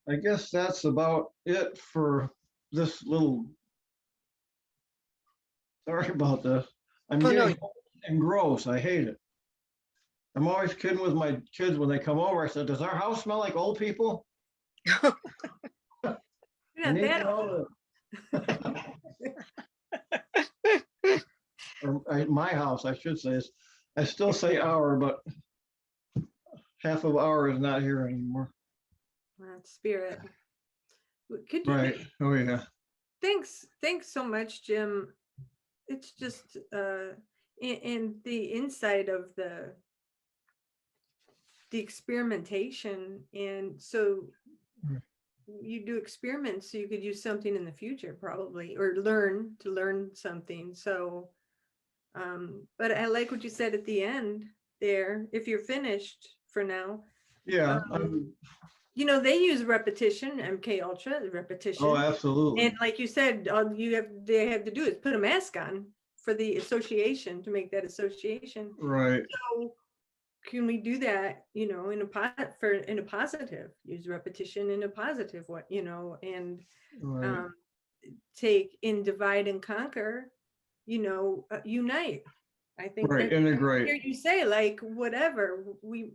I guess that's about it for this little. Sorry about this. I'm Oh, no. getting old and gross. I hate it. I'm always kidding with my kids when they come over. I said, "Does our house smell like old people?" I Not need to that know that. Or my house, I should say. I still say our, but half of our is not here anymore. spirit. Could you? Right. Oh yeah. Thanks so much, Jim. It's just in the inside of the experimentation, and so you do experiments so you could use something in the future probably, or learn something. So but I like what you said at the end there, if you're finished for now. Yeah. You know, they use repetition, MK Ultra, repetition. Oh, absolutely. And like you said, all they have to do is put a mask on for the association, to make that association. Right. So can we do that, you know, in a positive, use repetition in a positive way, you know, and Right. take in divide and conquer, you know, unite. I think Right. that I Integrate. hear you say, like, whatever, we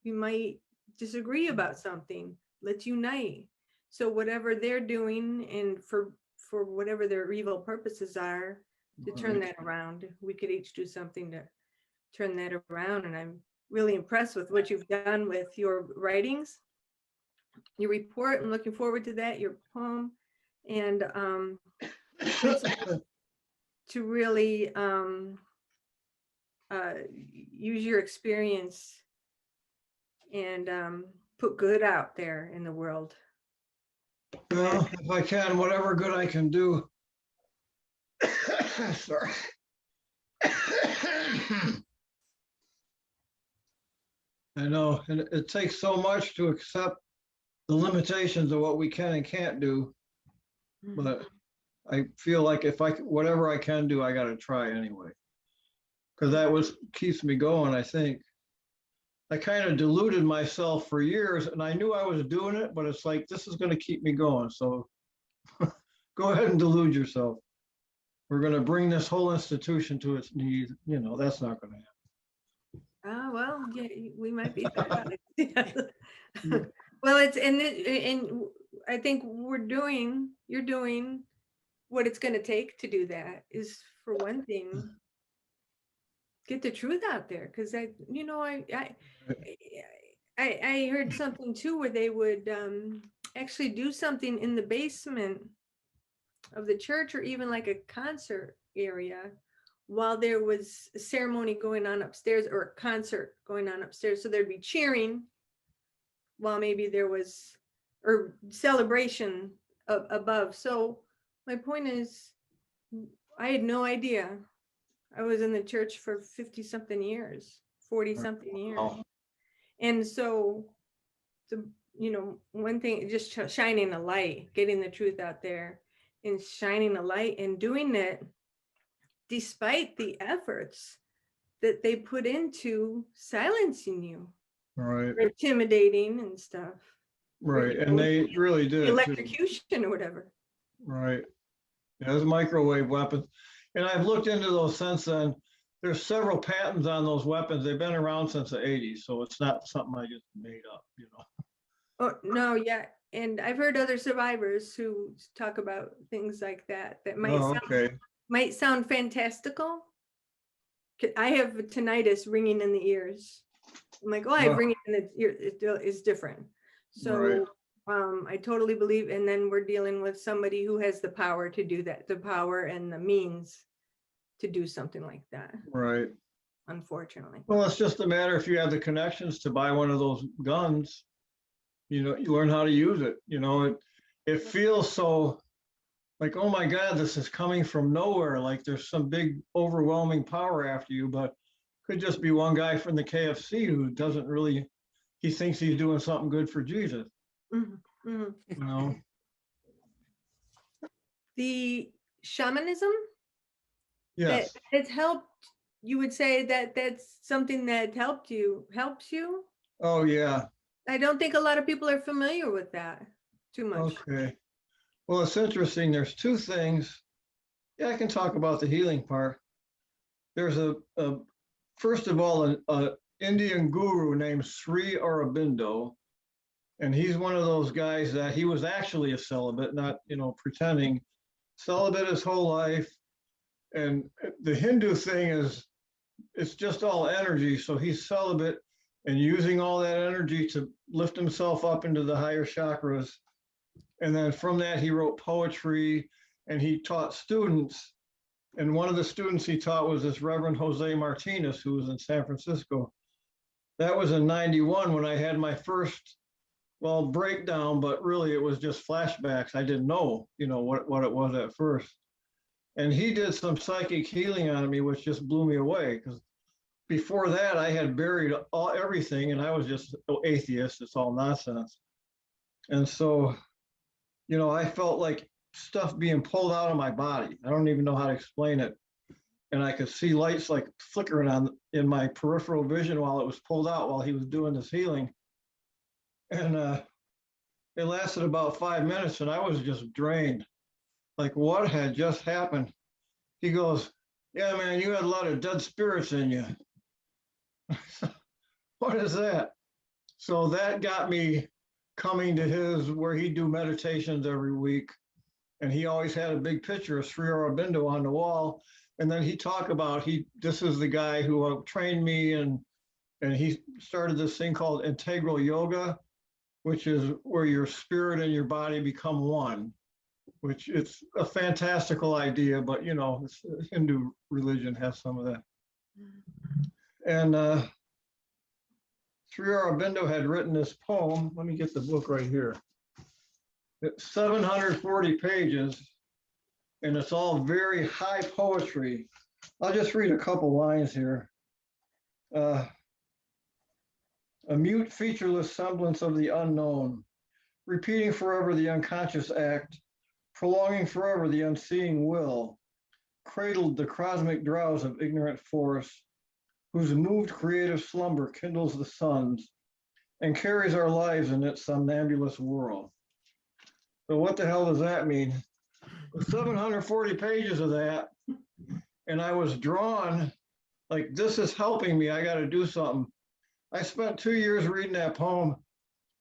might disagree about something, let's unite. So whatever they're doing, and for whatever their evil purposes are, to turn that around, we could each do something to turn that around. And I'm really impressed with what you've done with your writings, your report. I'm looking forward to that, your poem, and to really use your experience and put good out there in the world. Well, if I can, whatever good I can do. Sorry. I know, and it takes so much to accept the limitations of what we can and can't do. But I feel like whatever I can do, I got to try anyway. Because that keeps me going, I think. I kind of deluded myself for years, and I knew I was doing it, but it's like, this is going to keep me going. So go ahead and delude yourself. We're going to bring this whole institution to its knees. You know, that's not going to happen. Well, yeah, we might be there. Well, and I think you're doing what it's going to take to do that. Is, for one thing, get the truth out there. Because I heard something too, where they would actually do something in the basement of the church, or even like a concert area, while there was a ceremony going on upstairs, or a concert going on upstairs. So there'd be cheering while maybe there was, or celebration above. So my point is, I had no idea. I was in the church for 50 something years, 40 something years. Oh. And so one thing, just shining a light, getting the truth out there, and shining a light, and doing it despite the efforts that they put into silencing you, Right. or intimidating and stuff. Right. And they really did. Electrocution or whatever. Right. Yeah, there's microwave weapons. And I've looked into those since then. There's several patents on those weapons. They've been around since the 80s. So it's not something I just made up, you know. Oh, no, yeah. And I've heard other survivors who talk about things like that, that might sound fantastical. I have tinnitus ringing in the ears. I'm like, I have ringing in the ear. It's different. So I totally believe. And then we're dealing with somebody who has the power to do that, the power and the means to do something like that. Right. Unfortunately. Well, it's just a matter, if you have the connections to buy one of those guns, you know, you learn how to use it. You know, it feels so like, oh my God, this is coming from nowhere. Like there's some big overwhelming power after you, but could just be one guy from the KFC who doesn't really, he thinks he's doing something good for Jesus. Mm-hmm. Mm-hmm. You know, the shamanism, yes, that has helped. You would say that that's something that helps you. Oh yeah. I don't think a lot of people are familiar with that. too much. Okay. Well, it's interesting. There's two things. Yeah, I can talk about the healing part. There's a first of all, a Indian guru named Sri Aurobindo, and he's one of those guys that he was actually a celibate, not, pretending, celibate his whole life. And the Hindu thing is, it's just all energy. So he's celibate and using all that energy to lift himself up into the higher chakras. And then from that, he wrote poetry and he taught students. And one of the students he taught was this Reverend Jose Martinez, who was in San Francisco. That was in 91 when I had my first, well, breakdown, but really it was just flashbacks. I didn't know, what it was at first. And he did some psychic healing on me, which just blew me away. Because before that, I had buried everything and I was just an atheist. It's all nonsense. And so, I felt like stuff being pulled out of my body. I don't even know how to explain it. And I could see lights like flickering on in my peripheral vision while it was pulled out while he was doing this healing. And it lasted about 5 minutes and I was just drained. Like, what had just happened? He goes, yeah, man, you had a lot of dead spirits in you. What is that? So that got me coming to his, where he'd do meditations every week. And he always had a big picture of Sri Aurobindo on the wall. And then he talked about, this is the guy who trained me, and he started this thing called integral yoga, which is where your spirit and your body become one, which it's a fantastical idea, but Hindu religion has some of that. And Sri Aurobindo had written this poem. Let me get the book right here. It's 740 pages, and it's all very high poetry. I'll just read a couple lines here. A mute, featureless semblance of the unknown, repeating forever the unconscious act, prolonging forever the unseeing will, cradled the cosmic drowse of ignorant force, whose moved creative slumber kindles the suns and carries our lives in its somnambulous whirl. So what the hell does that mean? 740 pages of that, and I was drawn, like, this is helping me, I got to do something. I spent 2 years reading that poem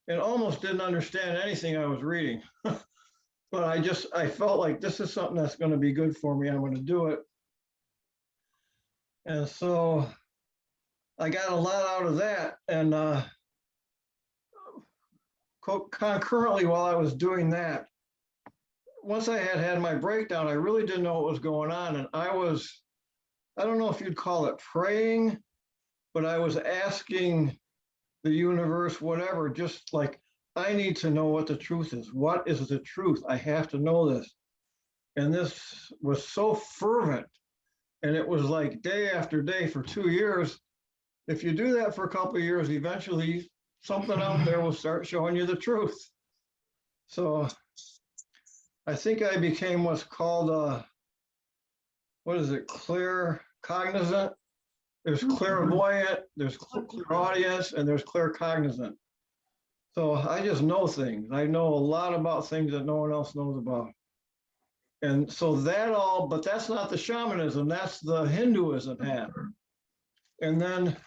and almost didn't understand anything I was reading. But I felt like this is something that's going to be good for me. I'm going to do it. And so I got a lot out of that. And concurrently, while I was doing that, once I had my breakdown, I really didn't know what was going on. And I don't know if you'd call it praying, but I was asking the universe, whatever, just like, I need to know what the truth is. What is the truth? I have to know this. And this was so fervent. And it was like day after day for 2 years. If you do that for a couple of years, eventually something out there will start showing you the truth. So I think I became what's called, clear cognizant. There's clairvoyant, there's clairaudience, and there's claircognizant. So I just know things. I know a lot about things that no one else knows about. And so but that's not the shamanism, that's the Hinduism half. And then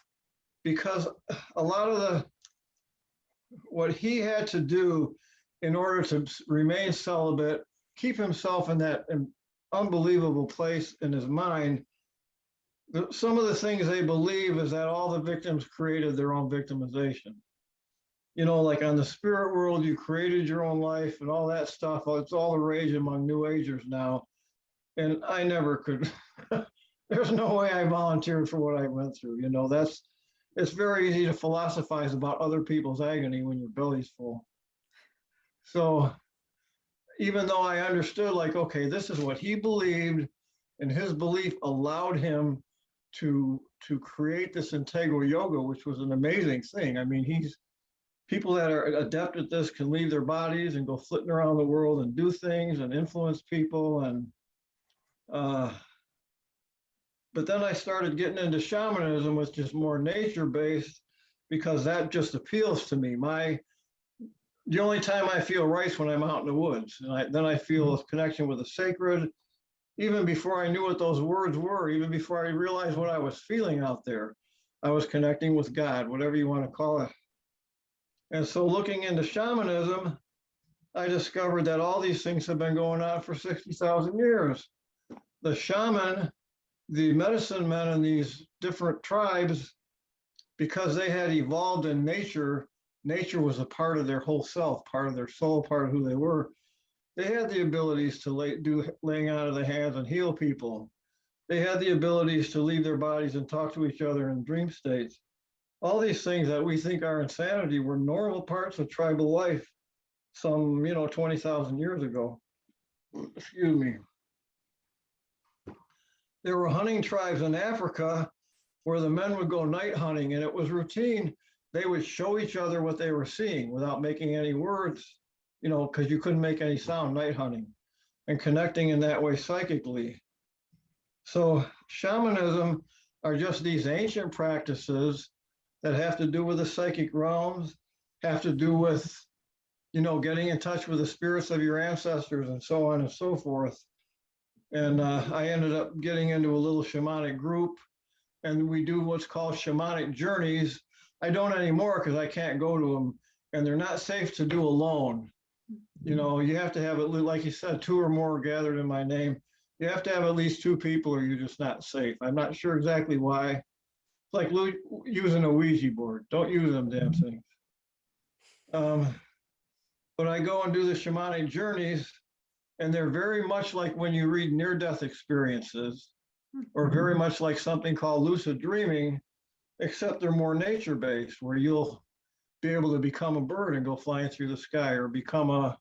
because a lot of what he had to do in order to remain celibate, keep himself in that unbelievable place in his mind, some of the things they believe is that all the victims created their own victimization. Like on the spirit world, you created your own life and all that stuff. It's all the rage among New Agers now. And I never could, there's no way I volunteered for what I went through. It's very easy to philosophize about other people's agony when your belly's full. So even though I understood, like, okay, this is what he believed, and his belief allowed him to create this integral yoga, which was an amazing thing. I mean, people that are adept at this can leave their bodies and go flitting around the world and do things and influence people. And but then I started getting into shamanism, which is more nature-based, because that just appeals to me. the only time I feel right is when I'm out in the woods. And then I feel a connection with the sacred. Even before I knew what those words were, even before I realized what I was feeling out there, I was connecting with God, whatever you want to call it. And so looking into shamanism, I discovered that all these things have been going on for 60,000 years. The shaman, the medicine men in these different tribes, because they had evolved in nature, nature was a part of their whole self, part of their soul, part of who they were. They had the abilities to do laying out of the hands and heal people. They had the abilities to leave their bodies and talk to each other in dream states. All these things that we think are insanity were normal parts of tribal life some, 20,000 years ago. Excuse me. There were hunting tribes in Africa where the men would go night hunting, and it was routine. They would show each other what they were seeing without making any words, because you couldn't make any sound night hunting, and connecting in that way psychically. So shamanism are just these ancient practices that have to do with the psychic realms, have to do with, getting in touch with the spirits of your ancestors and so on and so forth. And I ended up getting into a little shamanic group, and we do what's called shamanic journeys. I don't anymore because I can't go to them, and they're not safe to do alone. You have to have, like you said, 2 or more gathered in my name. You have to have at least 2 people or you're just not safe. I'm not sure exactly why. It's like using a Ouija board. Don't use them damn things. But I go and do the shamanic journeys, and they're very much like when you read near-death experiences, or very much like something called lucid dreaming, except they're more nature-based, where you'll be able to become a bird and go flying through the sky, or become a,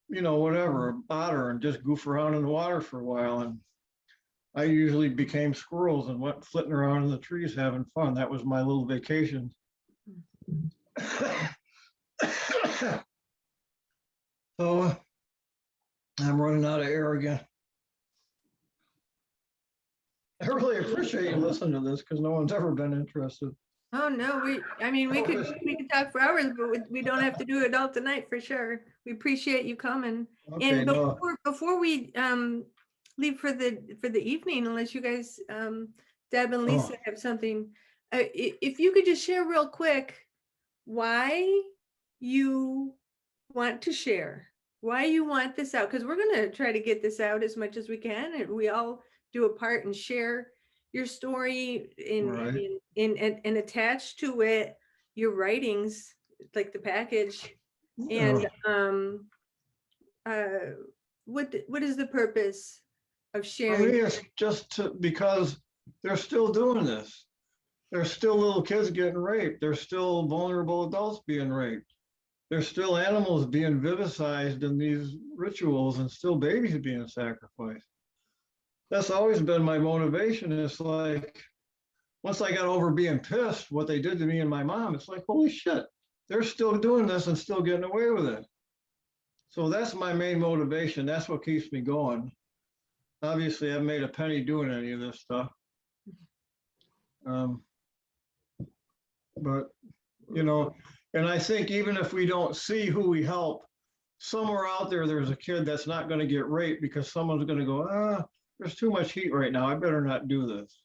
whatever, a otter, and just goof around in the water for a while. And I usually became squirrels and went flitting around in the trees having fun. That was my little vacation. So I'm running out of air again. I really appreciate you listening to this because no one's ever been interested. Oh no, we could talk for hours, but we don't have to do it all tonight for sure. We appreciate you coming. Okay, And no. before we leave for the evening, unless you guys Deb and Lisa have something, if you could just share real quick why you want to share, why you want this out, because we're gonna try to get this out as much as we can, and we all do a part and share your story Right. and attach to it your writings, like the package. And what is the purpose of For sharing? me, it's just because they're still doing this. There's still little kids getting raped. There's still vulnerable adults being raped. There's still animals being vivisected in these rituals, and still babies being sacrificed. That's always been my motivation. It's like, once I got over being pissed what they did to me and my mom, it's like, holy shit, they're still doing this and still getting away with it. So that's my main motivation. That's what keeps me going. Obviously, I've made a penny doing any of this stuff. But, and I think even if we don't see who we help, somewhere out there, there's a kid that's not going to get raped because someone's going to go, there's too much heat right now. I better not do this.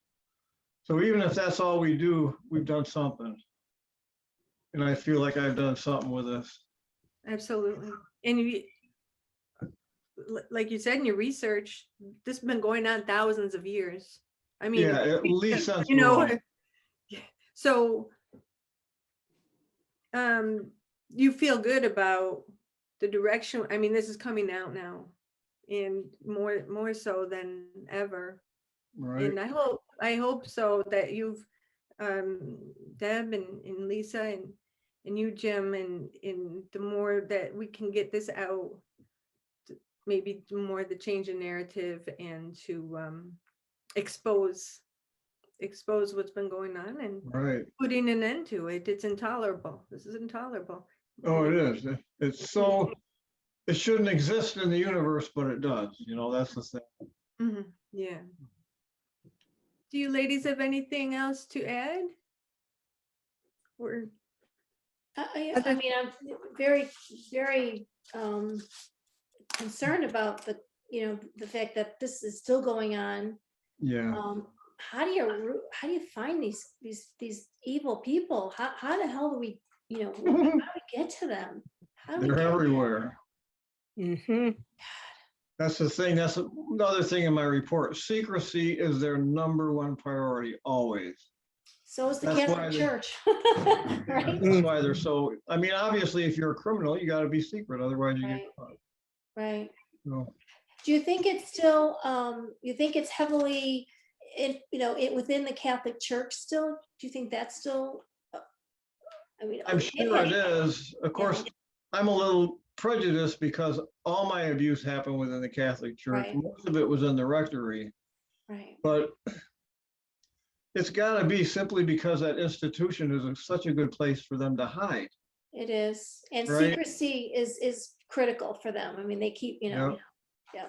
So even if that's all we do, we've done something. And I feel like I've done something with this. Absolutely. And like you said in your research, this has been going on thousands of years. I mean, yeah, at least since so you feel good about the direction. I mean, this is coming out now, and more so than ever. Right. And I hope so that you've Deb and Lisa and you, Jim, and the more that we can get this out, maybe more the change in narrative and to expose what's been going on and putting an end to it. It's intolerable. This is intolerable. Oh, it is. It's so, it shouldn't exist in the universe, but it does. That's the thing. Mm-hmm. Yeah. Do you ladies have anything else to add? Or I mean, I'm very, very concerned about the fact that this is still going on. Yeah. How do you find these evil people? How the hell do we, how do we get to them? How do we They're get everywhere. Mm-hmm. That's the thing. That's another thing in my report. Secrecy is their #1 priority, always. So is the That's why Catholic they- Church, right? That's why they're so, I mean, obviously, if you're a criminal, you got to be secret, otherwise you get Right. caught. Right. So, Do you think it's still, you think it's heavily, within the Catholic Church still? Do you think that's still, I mean, I'm sure it is. Of course, I'm a little prejudiced because all my abuse happened within the Catholic Church. Right. Most of it was in the rectory, Right. but it's got to be simply because that institution is such a good place for them to hide. It is. And Right. secrecy is critical for them. I mean, they keep, Yep. yeah.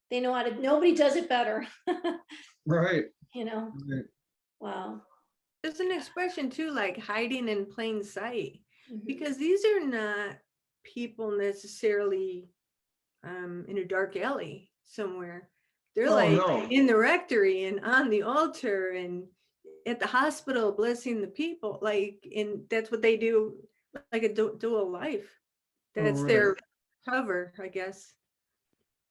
They know how to, nobody does it better. Right. Right. Wow. There's an expression too, like hiding in plain sight, Mhm. because these are not people necessarily in a dark alley somewhere. They're Oh, like no. in the rectory and on the altar and at the hospital blessing the people. Like, and that's what they do, like a dual life. That's right. their cover, I guess.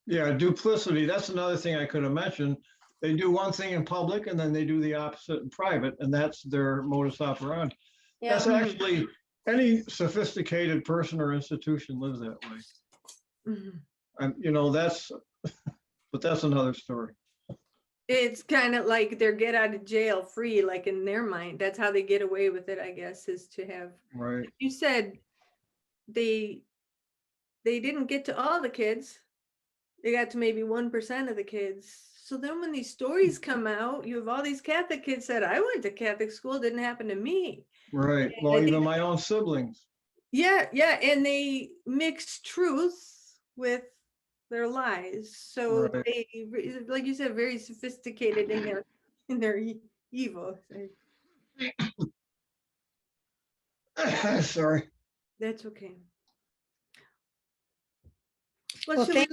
Yeah, duplicity. That's another thing I could have mentioned. They do one thing in public and then they do the opposite in private, and that's their modus operandi. Yeah. That's actually, any sophisticated person or institution lives that way. Mhm. And, but that's another story. It's kind of like they're get out of jail free, like in their mind. That's how they get away with it, I guess, is to have. Right. You said they didn't get to all the kids. They got to maybe 1% of the kids. So then when these stories come out, you have all these Catholic kids said, I went to Catholic school, didn't happen to me. Right. I Well, think- even my own siblings. Yeah, and they mix truth with their lies. So Right. they, like you said, very sophisticated in their evil. Sorry. That's okay. Well, Well, should we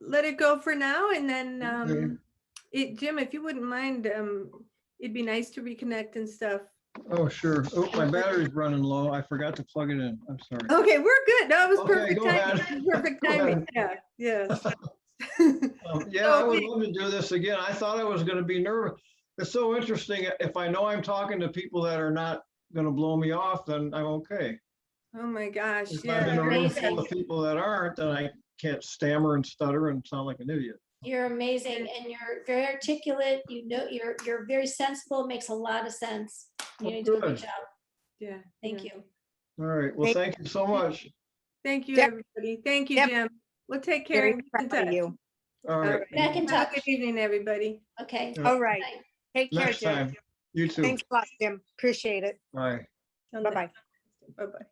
let it go for now, and then Okay. Jim, if you wouldn't mind, it'd be nice to reconnect and stuff. Oh, sure. Oh, my battery's running low. I forgot to plug it in. I'm sorry. Okay, we're good. No, it was Okay, perfect go timing. ahead. Perfect Go timing. ahead. Yeah, yes. Yeah, I would Okay. love to do this again. I thought I was going to be nervous. It's so interesting. If I know I'm talking to people that are not going to blow me off, then I'm okay. Oh my gosh, If I'm in yeah. a room Amazing. full of people that aren't, then I can't stammer and stutter and sound like an idiot. You're amazing and you're very articulate. You're very sensible. Makes a lot of sense. Well, You do a good good. job. Yeah. Thank yeah. you. All right. Well, thank you so much. Thank you, Yep. everybody. Thank you, Yep. Jim. We'll take care. Very and keep in proud of touch. you. All right. Back in Have a touch. good evening, everybody. Okay. Yeah. All right. Bye. Take care, Next Jim. time. You too. Thanks a lot, Jim. Appreciate it. Bye. Till Bye-bye. next- Bye-bye.